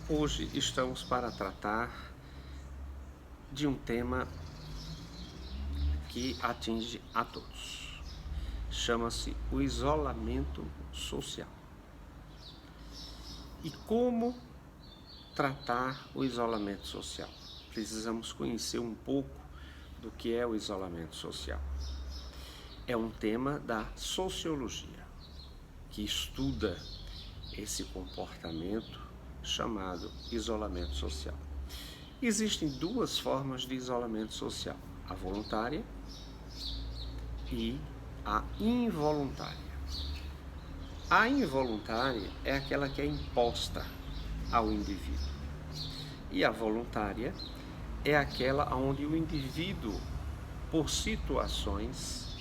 Hoje estamos para tratar de um tema que atinge a todos. Chama-se o isolamento social. E como tratar o isolamento social? Precisamos conhecer um pouco do que é o isolamento social. É um tema da sociologia, que estuda esse comportamento chamado isolamento social. Existem duas formas de isolamento social: a voluntária e a involuntária. A involuntária é aquela que é imposta ao indivíduo, e a voluntária é aquela onde o indivíduo, por situações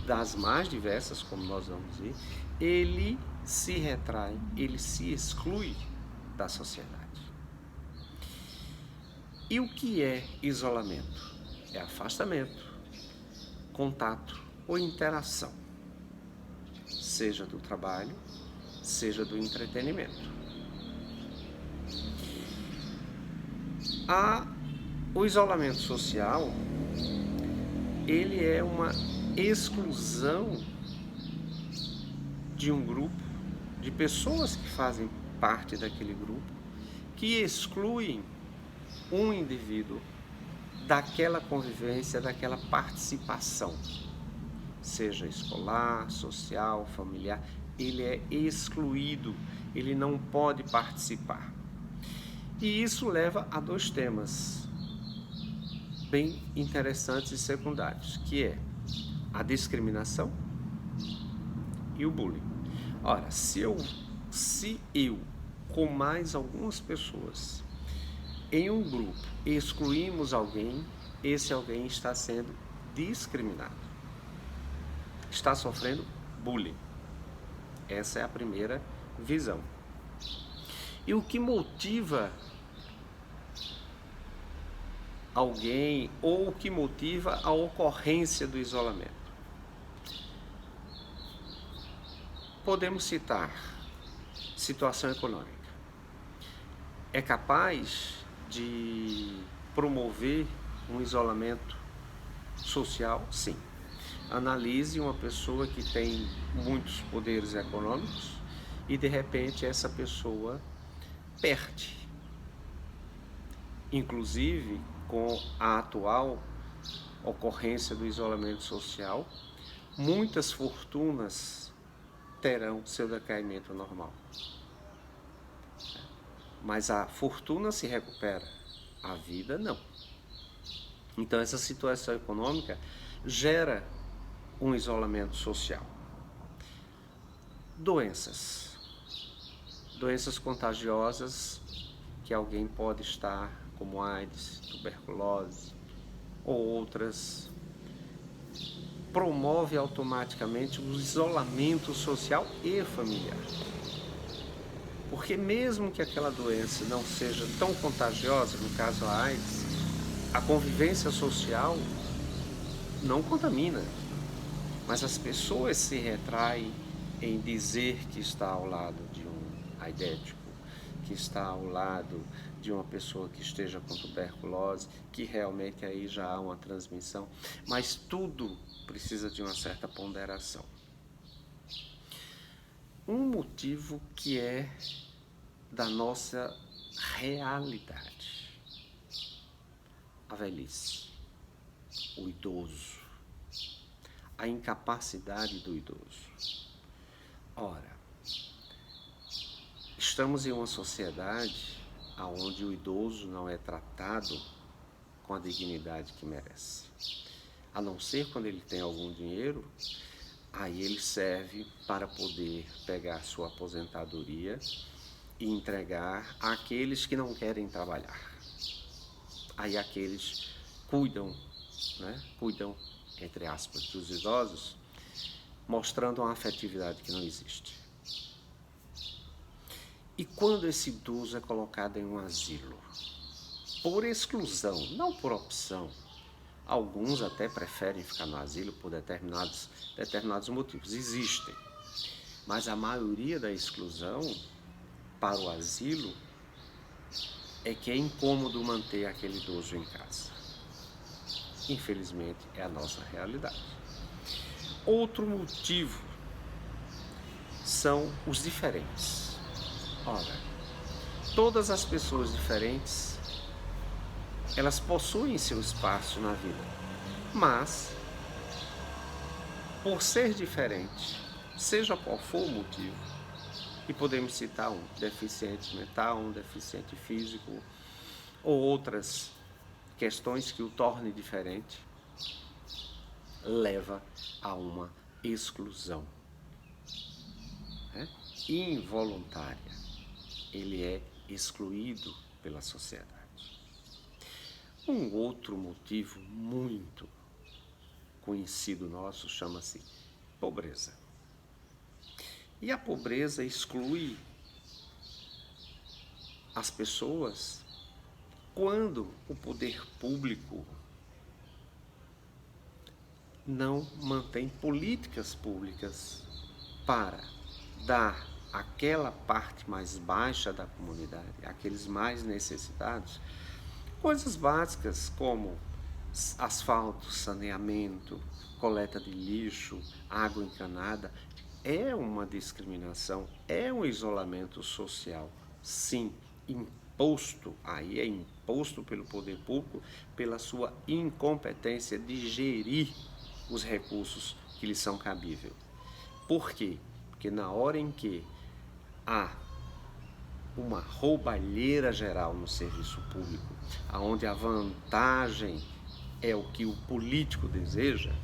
das mais diversas, como nós vamos ver, ele se retrai, ele se exclui da sociedade. E o que é isolamento? É afastamento, contato ou interação, seja do trabalho, seja do entretenimento. O isolamento social, ele é uma exclusão de um grupo, de pessoas que fazem parte daquele grupo, que excluem um indivíduo daquela convivência, daquela participação, seja escolar, social, familiar. Ele é excluído, ele não pode participar. E isso leva a dois temas bem interessantes e secundários, que é a discriminação e o bullying. Ora, se eu com mais algumas pessoas em um grupo excluímos alguém, esse alguém está sendo discriminado, está sofrendo bullying. Essa é a primeira visão. E o que motiva alguém, ou o que motiva a ocorrência do isolamento? Podemos citar situação econômica. É capaz de promover um isolamento social? Sim. Analise uma pessoa que tem muitos poderes econômicos e de repente essa pessoa perde. Inclusive, com a atual ocorrência do isolamento social, muitas fortunas terão seu decaimento normal. Mas a fortuna se recupera, a vida não. Então essa situação econômica gera um isolamento social. Doenças contagiosas que alguém pode estar, como AIDS, tuberculose ou outras, promove automaticamente o isolamento social e familiar. Porque mesmo que aquela doença não seja tão contagiosa, no caso a AIDS, a convivência social não contamina, mas as pessoas se retraem em dizer que está ao lado de um aidético, que está ao lado de uma pessoa que esteja com tuberculose, que realmente aí já há uma transmissão, mas tudo precisa de uma certa ponderação. Um motivo que é da nossa realidade: a velhice, o idoso, a incapacidade do idoso. Ora, estamos em uma sociedade onde o idoso não é tratado com a dignidade que merece. A não ser quando ele tem algum dinheiro, aí ele serve para poder pegar sua aposentadoria e entregar àqueles que não querem trabalhar. Aí aqueles cuidam, entre aspas, dos idosos, mostrando uma afetividade que não existe. E quando esse idoso é colocado em um asilo, por exclusão, não por opção, alguns até preferem ficar no asilo por determinados motivos, existem, mas a maioria da exclusão para o asilo é que é incômodo manter aquele idoso em casa. Infelizmente, é a nossa realidade. Outro motivo são os diferentes. Ora, todas as pessoas diferentes, elas possuem seu espaço na vida, mas, por ser diferente, seja qual for o motivo, e podemos citar um deficiente mental, um deficiente físico, ou outras questões que o tornem diferente, leva a uma exclusão, né? Involuntária. Ele é excluído pela sociedade. Um outro motivo muito conhecido nosso chama-se pobreza. E a pobreza exclui as pessoas quando o poder público não mantém políticas públicas para dar àquela parte mais baixa da comunidade, aqueles mais necessitados, coisas básicas como asfalto, saneamento, coleta de lixo, água encanada. É uma discriminação, é um isolamento social, sim, imposto, aí é imposto pelo poder público, pela sua incompetência de gerir os recursos que lhe são cabíveis. Por quê? Porque na hora em que há uma roubalheira geral no serviço público, onde a vantagem é o que o político deseja,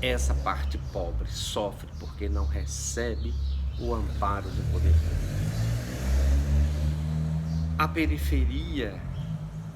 essa parte pobre sofre porque não recebe o amparo do poder público. A periferia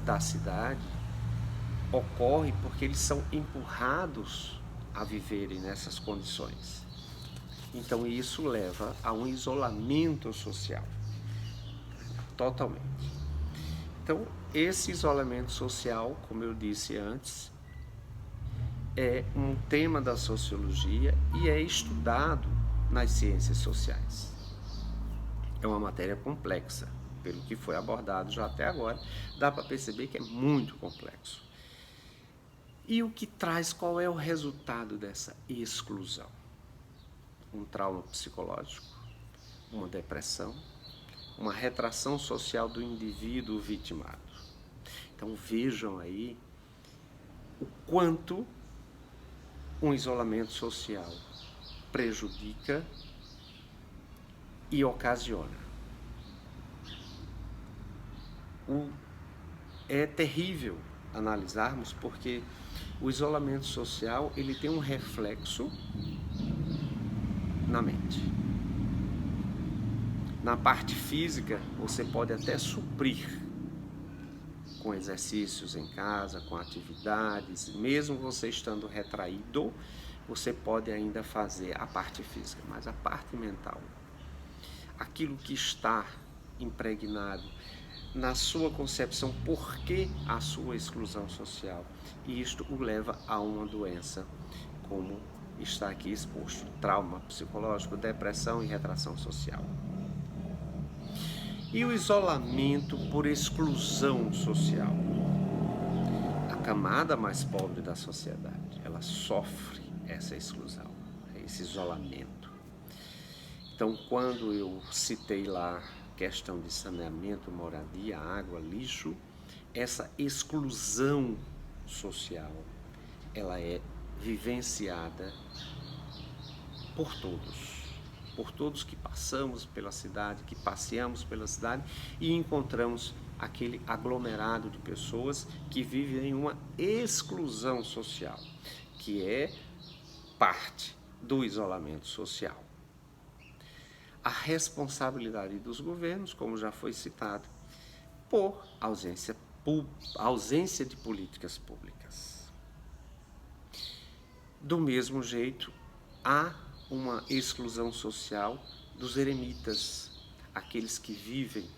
da cidade ocorre porque eles são empurrados a viverem nessas condições. Então isso leva a um isolamento social, totalmente. Então esse isolamento social, como eu disse antes, é um tema da sociologia e é estudado nas ciências sociais. É uma matéria complexa, pelo que foi abordado já até agora, dá para perceber que é muito complexo. E o que traz, qual é o resultado dessa exclusão? Um trauma psicológico, uma depressão, uma retração social do indivíduo vitimado. Então vejam aí o quanto um isolamento social prejudica e ocasiona. É terrível analisarmos porque o isolamento social ele tem um reflexo na mente. Na parte física, você pode até suprir com exercícios em casa, com atividades, mesmo você estando retraído, você pode ainda fazer a parte física, mas a parte mental, aquilo que está impregnado na sua concepção, por que a sua exclusão social? E isto o leva a uma doença, como está aqui exposto: trauma psicológico, depressão e retração social. E o isolamento por exclusão social. A camada mais pobre da sociedade, ela sofre essa exclusão, esse isolamento. Então, quando eu citei lá questão de saneamento, moradia, água, lixo, essa exclusão social, ela é vivenciada por todos que passamos pela cidade, que passeamos pela cidade e encontramos aquele aglomerado de pessoas que vivem em uma exclusão social, que é parte do isolamento social. A responsabilidade dos governos, como já foi citado, por ausência de políticas públicas. Do mesmo jeito, há uma exclusão social dos eremitas, aqueles que vivem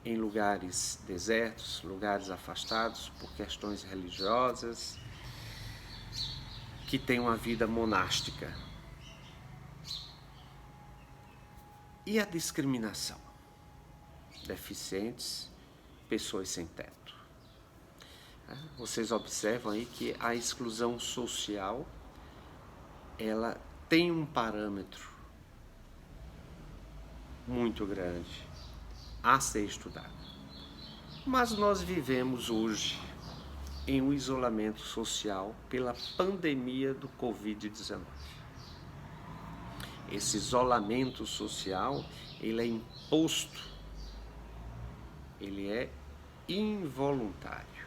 em lugares desertos, lugares afastados por questões religiosas, que têm uma vida monástica. E a discriminação? deficientes, pessoas sem teto. Vocês observam aí que a exclusão social, ela tem um parâmetro muito grande a ser estudado. Mas nós vivemos hoje em um isolamento social pela pandemia do Covid-19. Esse isolamento social, ele é imposto, ele é involuntário.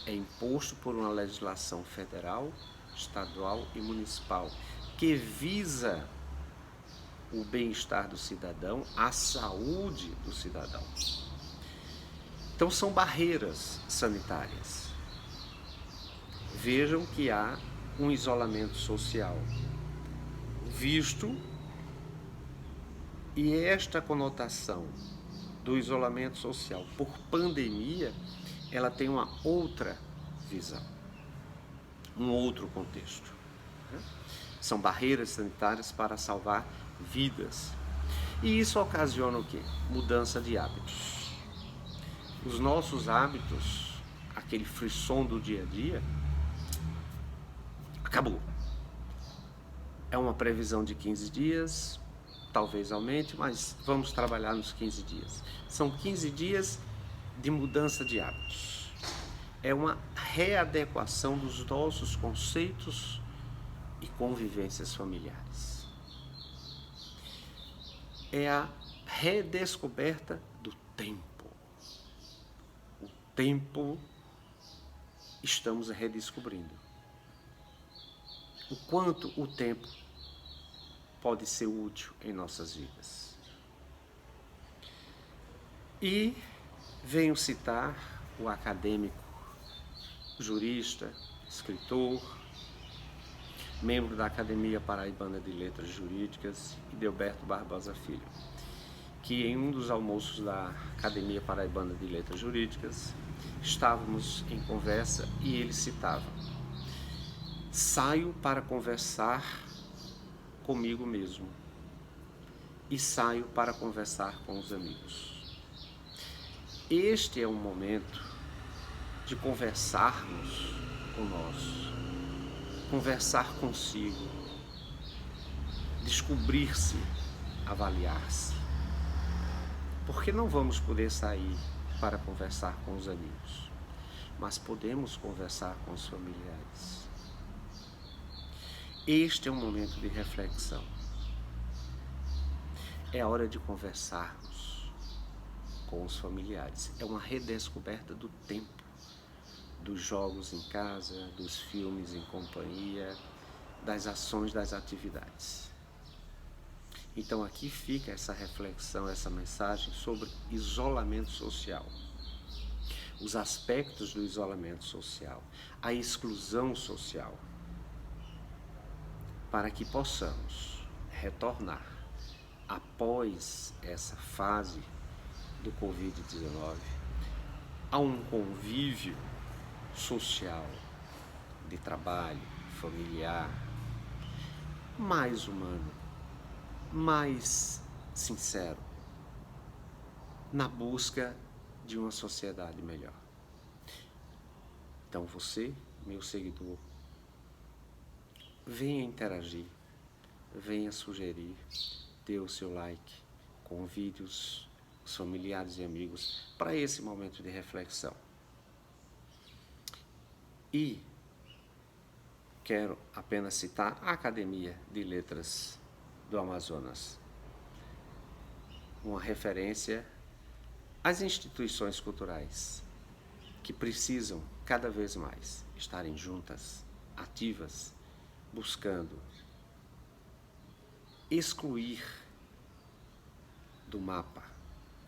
É imposto por uma legislação federal, estadual e municipal, que visa o bem-estar do cidadão, a saúde do cidadão. Então são barreiras sanitárias. Vejam que há um isolamento social visto, e esta conotação do isolamento social por pandemia, ela tem uma outra visão, um outro contexto. São barreiras sanitárias para salvar vidas. E isso ocasiona o quê? Mudança de hábitos. Os nossos hábitos, aquele frisson do dia a dia, acabou. É uma previsão de 15 dias, talvez aumente, mas vamos trabalhar nos 15 dias. São 15 dias de mudança de hábitos. É uma readequação dos nossos conceitos e convivências familiares. É a redescoberta do tempo. O tempo estamos redescobrindo. O quanto o tempo pode ser útil em nossas vidas. E venho citar o acadêmico, jurista, escritor, membro da Academia Paraibana de Letras Jurídicas, Idelberto Barbosa Filho, que em um dos almoços da Academia Paraibana de Letras Jurídicas, estávamos em conversa e ele citava: saio para conversar comigo mesmo e saio para conversar com os amigos. Este é um momento de conversarmos com nós, conversar consigo, descobrir-se, avaliar-se. Porque não vamos poder sair para conversar com os amigos, mas podemos conversar com os familiares. Este é um momento de reflexão. É hora de conversarmos com os familiares. É uma redescoberta do tempo, dos jogos em casa, dos filmes em companhia, das ações, das atividades. Então aqui fica essa reflexão, essa mensagem sobre isolamento social. Os aspectos do isolamento social, a exclusão social, para que possamos retornar após essa fase do Covid-19 a um convívio social, de trabalho, familiar, mais humano, mais sincero, na busca de uma sociedade melhor. Então você, meu seguidor, venha interagir, venha sugerir, dê o seu like, convide os familiares e amigos para esse momento de reflexão. E quero apenas citar a Academia de Letras do Amazonas, uma referência às instituições culturais que precisam cada vez mais estarem juntas, ativas, buscando excluir do mapa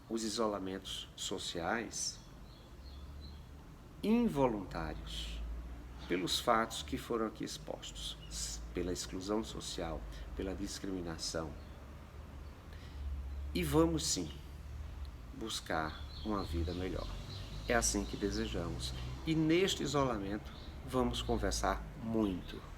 os isolamentos sociais involuntários pelos fatos que foram aqui expostos, pela exclusão social, pela discriminação. E vamos sim buscar uma vida melhor. É assim que desejamos. E neste isolamento vamos conversar muito.